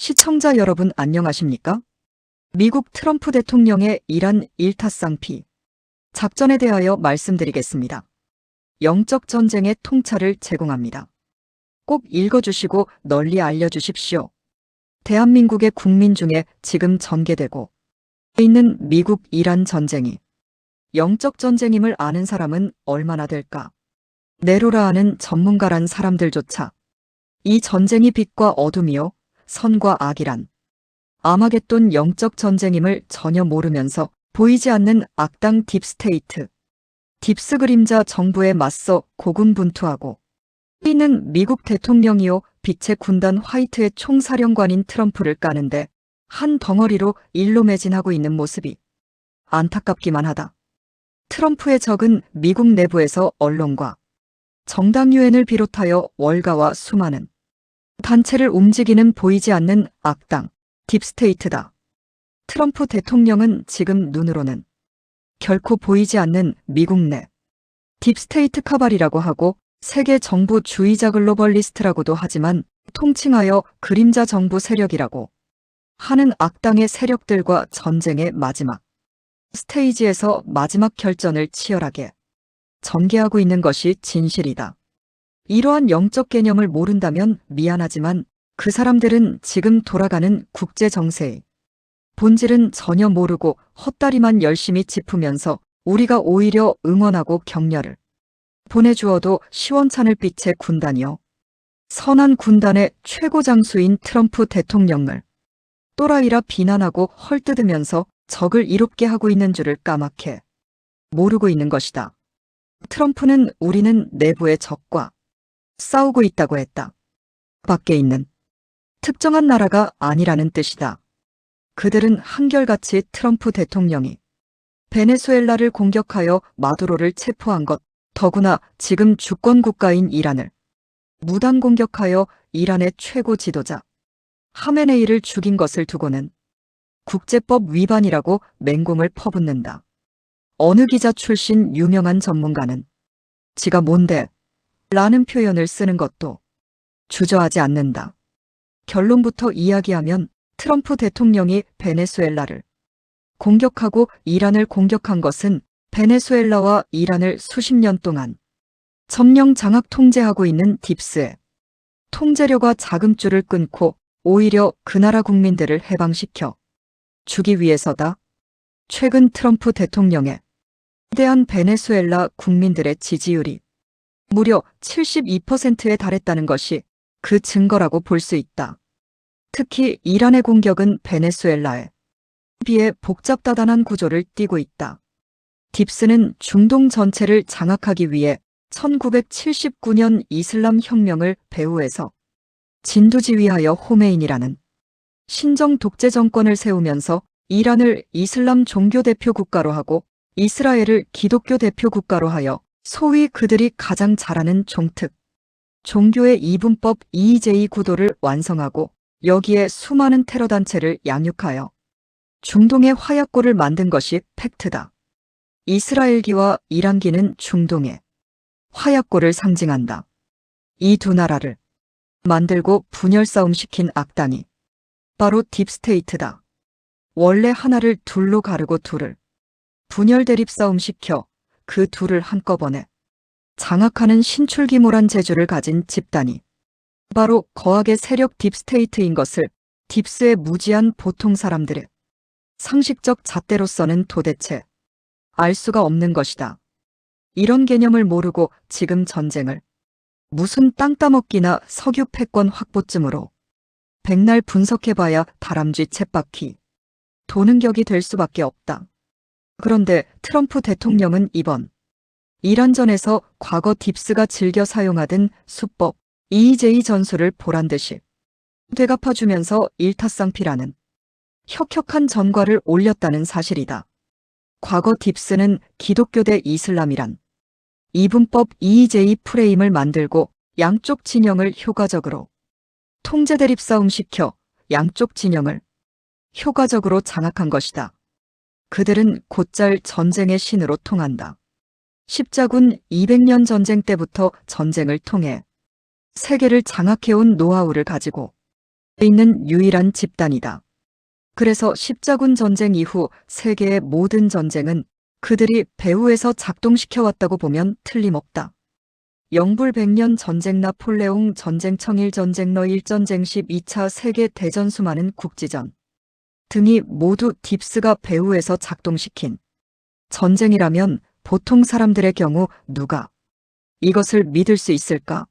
시청자 여러분 안녕하십니까? 미국 트럼프 대통령의 이란 일타쌍피 작전에 대하여 말씀드리겠습니다. 영적 전쟁의 통찰을 제공합니다. 꼭 읽어주시고 널리 알려주십시오. 대한민국의 국민 중에 지금 전개되고 있는 미국 이란 전쟁이 영적 전쟁임을 아는 사람은 얼마나 될까? 네로라 하는 전문가란 사람들조차 이 전쟁이 빛과 어둠이요 선과 악이란 아마겟돈 영적 전쟁임을 전혀 모르면서 보이지 않는 악당 딥스테이트, 딥스 그림자 정부에 맞서 고군분투하고 있는 미국 대통령이요 빛의 군단 화이트의 총사령관인 트럼프를 까는데 한 덩어리로 일로 매진하고 있는 모습이 안타깝기만 하다. 트럼프의 적은 미국 내부에서 언론과 정당 유엔을 비롯하여 월가와 수많은 단체를 움직이는 보이지 않는 악당, 딥스테이트다. 트럼프 대통령은 지금 눈으로는 결코 보이지 않는 미국 내 딥스테이트 카발이라고 하고 세계 정부주의자 글로벌리스트라고도 하지만 통칭하여 그림자 정부 세력이라고 하는 악당의 세력들과 전쟁의 마지막 스테이지에서 마지막 결전을 치열하게 전개하고 있는 것이 진실이다. 이러한 영적 개념을 모른다면 미안하지만 그 사람들은 지금 돌아가는 국제 정세의 본질은 전혀 모르고 헛다리만 열심히 짚으면서 우리가 오히려 응원하고 격려를 보내주어도 시원찮을 빛의 군단이요. 선한 군단의 최고 장수인 트럼프 대통령을 또라이라 비난하고 헐뜯으면서 적을 이롭게 하고 있는 줄을 까맣게 모르고 있는 것이다. 트럼프는 우리는 내부의 적과 싸우고 있다고 했다. 밖에 있는 특정한 나라가 아니라는 뜻이다. 그들은 한결같이 트럼프 대통령이 베네수엘라를 공격하여 마두로를 체포한 것, 더구나 지금 주권 국가인 이란을 무단 공격하여 이란의 최고 지도자 하메네이를 죽인 것을 두고는 국제법 위반이라고 맹공을 퍼붓는다. 어느 기자 출신 유명한 전문가는 지가 뭔데? 라는 표현을 쓰는 것도 주저하지 않는다. 결론부터 이야기하면 트럼프 대통령이 베네수엘라를 공격하고 이란을 공격한 것은 베네수엘라와 이란을 수십 년 동안 점령 장악 통제하고 있는 딥스의 통제력과 자금줄을 끊고 오히려 그 나라 국민들을 해방시켜 주기 위해서다. 최근 트럼프 대통령에 대한 베네수엘라 국민들의 지지율이 무려 72%에 달했다는 것이 그 증거라고 볼 수 있다. 특히 이란의 공격은 베네수엘라에 비해 복잡다단한 구조를 띠고 있다. 딥스는 중동 전체를 장악하기 위해 1979년 이슬람 혁명을 배후에서 진두지휘하여 호메인이라는 신정 독재 정권을 세우면서 이란을 이슬람 종교 대표 국가로 하고 이스라엘을 기독교 대표 국가로 하여 소위 그들이 가장 잘하는 종특, 종교의 이분법 EJ 구도를 완성하고 여기에 수많은 테러 단체를 양육하여 중동의 화약고를 만든 것이 팩트다. 이스라엘기와 이란기는 중동의 화약고를 상징한다. 이 두 나라를 만들고 분열 싸움시킨 악당이 바로 딥스테이트다. 원래 하나를 둘로 가르고 둘을 분열 대립 싸움시켜 그 둘을 한꺼번에 장악하는 신출기몰한 재주를 가진 집단이 바로 거악의 세력 딥스테이트인 것을 딥스의 무지한 보통 사람들의 상식적 잣대로서는 도대체 알 수가 없는 것이다. 이런 개념을 모르고 지금 전쟁을 무슨 땅 따먹기나 석유 패권 확보쯤으로 백날 분석해봐야 다람쥐 쳇바퀴 도는 격이 될 수밖에 없다. 그런데 트럼프 대통령은 이번 이란전에서 과거 딥스가 즐겨 사용하던 수법 EJ 전술을 보란듯이 되갚아주면서 일타쌍피라는 혁혁한 전과를 올렸다는 사실이다. 과거 딥스는 기독교 대 이슬람이란 이분법 EJ 프레임을 만들고 양쪽 진영을 효과적으로 통제 대립 싸움시켜 양쪽 진영을 효과적으로 장악한 것이다. 그들은 곧잘 전쟁의 신으로 통한다. 십자군 200년 전쟁 때부터 전쟁을 통해 세계를 장악해온 노하우를 가지고 있는 유일한 집단이다. 그래서 십자군 전쟁 이후 세계의 모든 전쟁은 그들이 배후에서 작동시켜왔다고 보면 틀림없다. 영불백년 전쟁, 나폴레옹 전쟁, 청일 전쟁, 러일 전쟁, 12차 세계 대전, 수많은 국지전 등이 모두 딥스가 배후에서 작동시킨 전쟁이라면 보통 사람들의 경우 누가 이것을 믿을 수 있을까?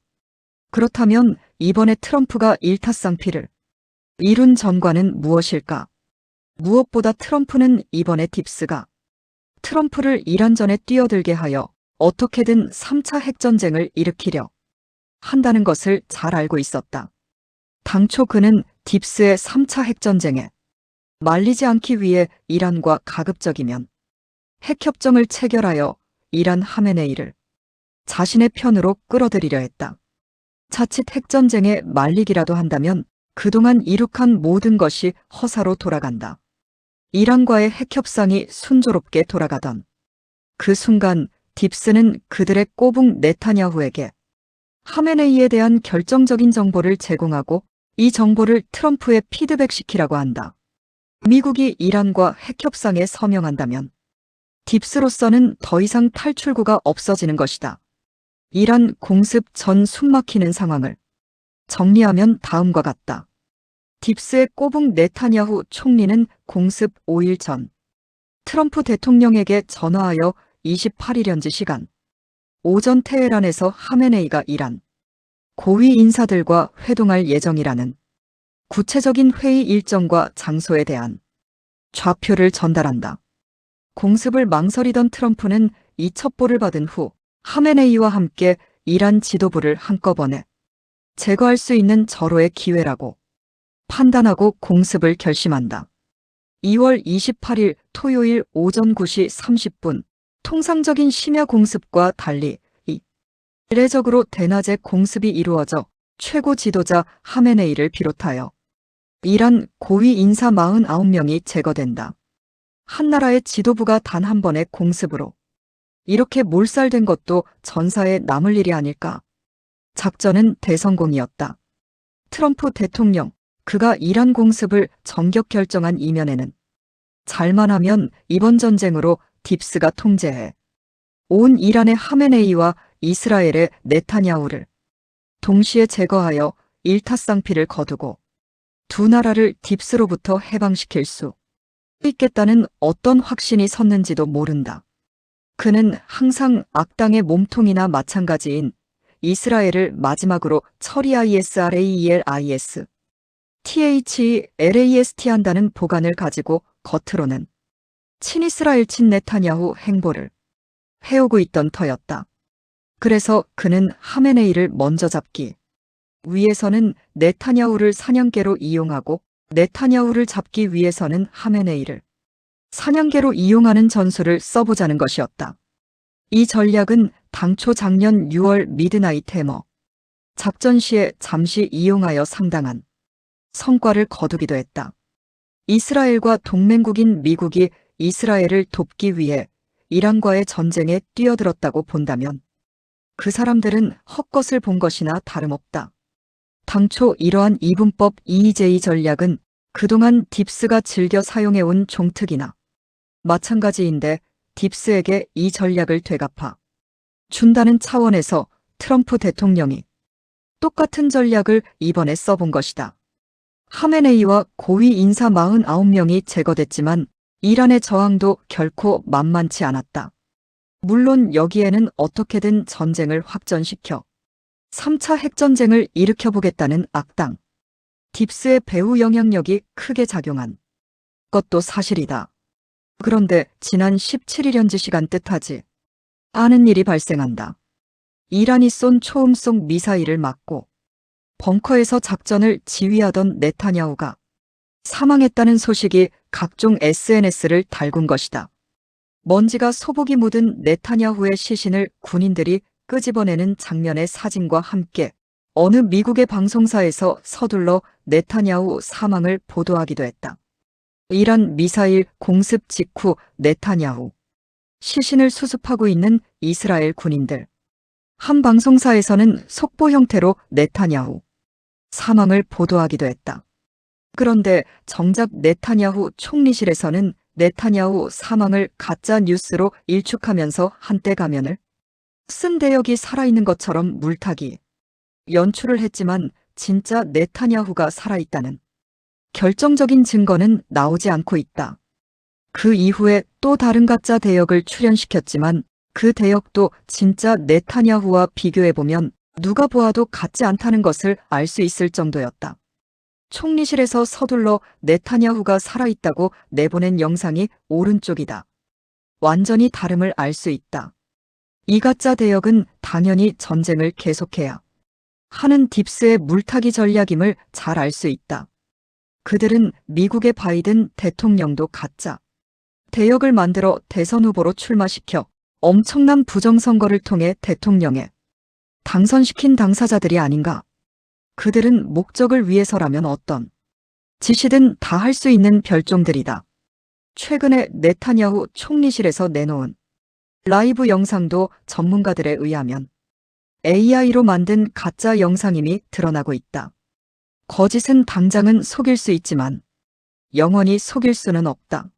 그렇다면 이번에 트럼프가 일타쌍피를 이룬 전과는 무엇일까? 무엇보다 트럼프는 이번에 딥스가 트럼프를 이란전에 뛰어들게 하여 어떻게든 3차 핵전쟁을 일으키려 한다는 것을 잘 알고 있었다. 당초 그는 딥스의 3차 핵전쟁에 말리지 않기 위해 이란과 가급적이면 핵협정을 체결하여 이란 하메네이를 자신의 편으로 끌어들이려 했다. 자칫 핵전쟁에 말리기라도 한다면 그동안 이룩한 모든 것이 허사로 돌아간다. 이란과의 핵협상이 순조롭게 돌아가던 그 순간 딥스는 그들의 꼬붕 네타냐후에게 하메네이에 대한 결정적인 정보를 제공하고 이 정보를 트럼프에 피드백시키라고 한다. 미국이 이란과 핵협상에 서명한다면 딥스로서는 더 이상 탈출구가 없어지는 것이다. 이란 공습 전 숨막히는 상황을 정리하면 다음과 같다. 딥스의 꼬붕 네타냐후 총리는 공습 5일 전 트럼프 대통령에게 전화하여 28일 현지 시간 오전 테헤란에서 하메네이가 이란 고위 인사들과 회동할 예정이라는 구체적인 회의 일정과 장소에 대한 좌표를 전달한다. 공습을 망설이던 트럼프는 이 첩보를 받은 후 하메네이와 함께 이란 지도부를 한꺼번에 제거할 수 있는 절호의 기회라고 판단하고 공습을 결심한다. 2월 28일 토요일 오전 9시 30분 통상적인 심야 공습과 달리 이례적으로 대낮에 공습이 이루어져 최고 지도자 하메네이를 비롯하여 이란 고위 인사 49명이 제거된다. 한 나라의 지도부가 단 한 번의 공습으로 이렇게 몰살된 것도 전사에 남을 일이 아닐까. 작전은 대성공이었다. 트럼프 대통령, 그가 이란 공습을 전격 결정한 이면에는 잘만 하면 이번 전쟁으로 딥스가 통제해 온 이란의 하메네이와 이스라엘의 네타냐후를 동시에 제거하여 일타쌍피를 거두고 두 나라를 딥스로부터 해방시킬 수 있겠다는 어떤 확신이 섰는지도 모른다. 그는 항상 악당의 몸통이나 마찬가지인 이스라엘을 마지막으로 처리ISRAELIS THELAST 한다는 보관을 가지고 겉으로는 친이스라엘 친네타냐후 행보를 해오고 있던 터였다. 그래서 그는 하메네이를 먼저 잡기 위해서는 네타냐후를 사냥개로 이용하고 네타냐후를 잡기 위해서는 하메네이를 사냥개로 이용하는 전술을 써보자는 것이었다. 이 전략은 당초 작년 6월 미드나잇 해머 작전 시에 잠시 이용하여 상당한 성과를 거두기도 했다. 이스라엘과 동맹국인 미국이 이스라엘을 돕기 위해 이란과의 전쟁에 뛰어들었다고 본다면 그 사람들은 헛것을 본 것이나 다름없다. 당초 이러한 이분법 EJ 전략은 그동안 딥스가 즐겨 사용해온 종특이나 마찬가지인데 딥스에게 이 전략을 되갚아 준다는 차원에서 트럼프 대통령이 똑같은 전략을 이번에 써본 것이다. 하메네이와 고위 인사 49명이 제거됐지만 이란의 저항도 결코 만만치 않았다. 물론 여기에는 어떻게든 전쟁을 확전시켜 3차 핵전쟁을 일으켜보겠다는 악당 딥스의 배후 영향력이 크게 작용한 것도 사실이다. 그런데 지난 17일 현지 시간 뜻하지 않은 일이 발생한다. 이란이 쏜 초음속 미사일을 맞고 벙커에서 작전을 지휘하던 네타냐후가 사망했다는 소식이 각종 SNS를 달군 것이다. 먼지가 소복이 묻은 네타냐후의 시신을 군인들이 끄집어내는 장면의 사진과 함께 어느 미국의 방송사에서 서둘러 네타냐후 사망을 보도하기도 했다. 이란 미사일 공습 직후 네타냐후 시신을 수습하고 있는 이스라엘 군인들. 한 방송사에서는 속보 형태로 네타냐후 사망을 보도하기도 했다. 그런데 정작 네타냐후 총리실에서는 네타냐후 사망을 가짜 뉴스로 일축하면서 한때 가면을 쓴 대역이 살아있는 것처럼 물타기 연출을 했지만 진짜 네타냐후가 살아있다는 결정적인 증거는 나오지 않고 있다. 그 이후에 또 다른 가짜 대역을 출연시켰지만 그 대역도 진짜 네타냐후와 비교해보면 누가 보아도 같지 않다는 것을 알 수 있을 정도였다. 총리실에서 서둘러 네타냐후가 살아있다고 내보낸 영상이 오른쪽이다. 완전히 다름을 알 수 있다. 이 가짜 대역은 당연히 전쟁을 계속해야 하는 딥스의 물타기 전략임을 잘 알 수 있다. 그들은 미국의 바이든 대통령도 가짜 대역을 만들어 대선 후보로 출마시켜 엄청난 부정선거를 통해 대통령에 당선시킨 당사자들이 아닌가. 그들은 목적을 위해서라면 어떤 짓이든 다 할 수 있는 별종들이다. 최근에 네타냐후 총리실에서 내놓은 라이브 영상도 전문가들에 의하면 AI로 만든 가짜 영상임이 드러나고 있다. 거짓은 당장은 속일 수 있지만 영원히 속일 수는 없다.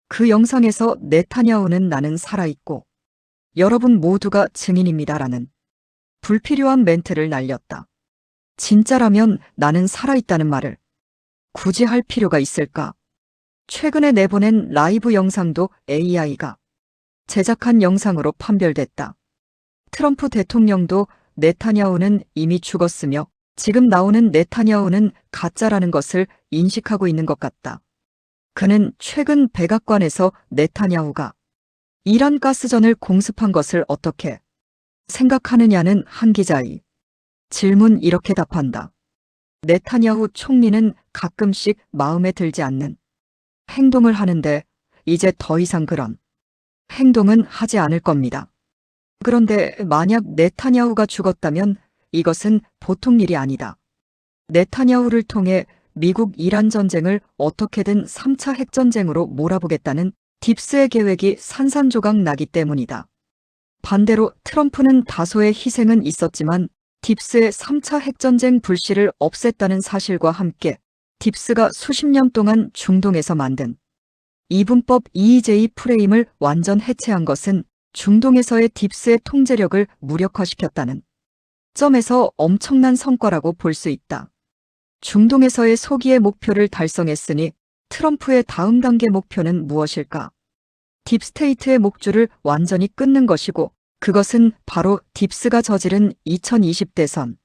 그 영상에서 네타냐후는 나는 살아있고 여러분 모두가 증인입니다라는 불필요한 멘트를 날렸다. 진짜라면 나는 살아있다는 말을 굳이 할 필요가 있을까? 최근에 내보낸 라이브 영상도 AI가 제작한 영상으로 판별됐다. 트럼프 대통령도 네타냐후는 이미 죽었으며 지금 나오는 네타냐후는 가짜라는 것을 인식하고 있는 것 같다. 그는 최근 백악관에서 네타냐후가 이란 가스전을 공습한 것을 어떻게 생각하느냐는 한 기자의 질문 이렇게 답한다. 네타냐후 총리는 가끔씩 마음에 들지 않는 행동을 하는데 이제 더 이상 그런 행동은 하지 않을 겁니다. 그런데 만약 네타냐후가 죽었다면 이것은 보통 일이 아니다. 네타냐후를 통해 미국 이란 전쟁을 어떻게든 3차 핵전쟁으로 몰아보겠다는 딥스의 계획이 산산조각 나기 때문이다. 반대로 트럼프는 다소의 희생은 있었지만 딥스의 3차 핵전쟁 불씨를 없앴다는 사실과 함께 딥스가 수십 년 동안 중동에서 만든 이분법 EEJ 프레임을 완전 해체한 것은 중동에서의 딥스의 통제력을 무력화시켰다는 점에서 엄청난 성과라고 볼 수 있다. 중동에서의 소기의 목표를 달성했으니 트럼프의 다음 단계 목표는 무엇일까? 딥스테이트의 목줄을 완전히 끊는 것이고 그것은 바로 딥스가 저지른 2020 대선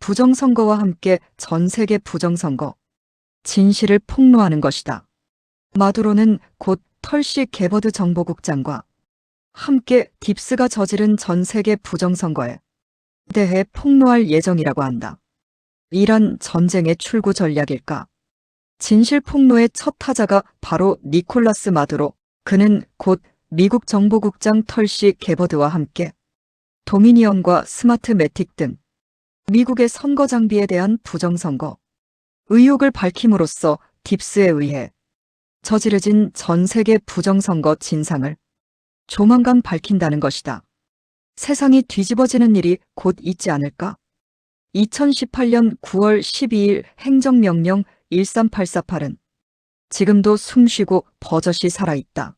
부정선거와 함께 전 세계 부정선거 진실을 폭로하는 것이다. 마두로는 곧 털시 게버드 정보국장과 함께 딥스가 저지른 전 세계 부정선거에 대해 폭로할 예정이라고 한다. 이란 전쟁의 출구 전략일까? 진실 폭로의 첫 타자가 바로 니콜라스 마두로, 그는 곧 미국 정보국장 털시 게버드와 함께 도미니언과 스마트매틱 등 미국의 선거 장비에 대한 부정선거 의혹을 밝힘으로써 딥스에 의해 저지르진 전 세계 부정선거 진상을 조만간 밝힌다는 것이다. 세상이 뒤집어지는 일이 곧 있지 않을까? 2018년 9월 12일 행정명령 13848은 지금도 숨쉬고 버젓이 살아있다.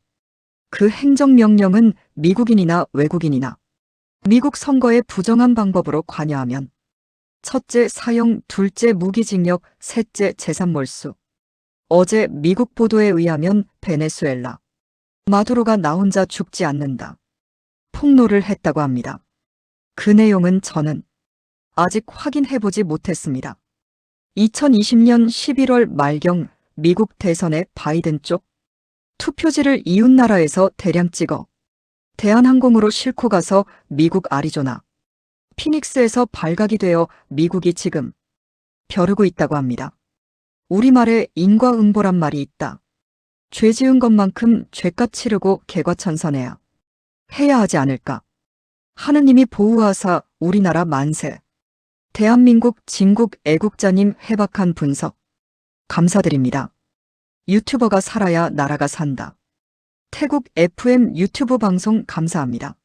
그 행정명령은 미국인이나 외국인이나 미국 선거의 부정한 방법으로 관여하면 첫째 사형, 둘째 무기징역, 셋째 재산몰수. 어제 미국 보도에 의하면 베네수엘라 마두로가 나 혼자 죽지 않는다. 폭로를 했다고 합니다. 그 내용은 저는 아직 확인해보지 못했습니다. 2020년 11월 말경 미국 대선의 바이든 쪽 투표지를 이웃나라에서 대량 찍어 대한항공으로 싣고 가서 미국 아리조나 피닉스에서 발각이 되어 미국이 지금 벼르고 있다고 합니다. 우리말에 인과응보란 말이 있다. 죄 지은 것만큼 죄값 치르고 개과천선해야 해야 하지 않을까. 하느님이 보호하사 우리나라 만세. 대한민국 진국 애국자님 해박한 분석 감사드립니다. 유튜버가 살아야 나라가 산다. 태국 FM 유튜브 방송 감사합니다.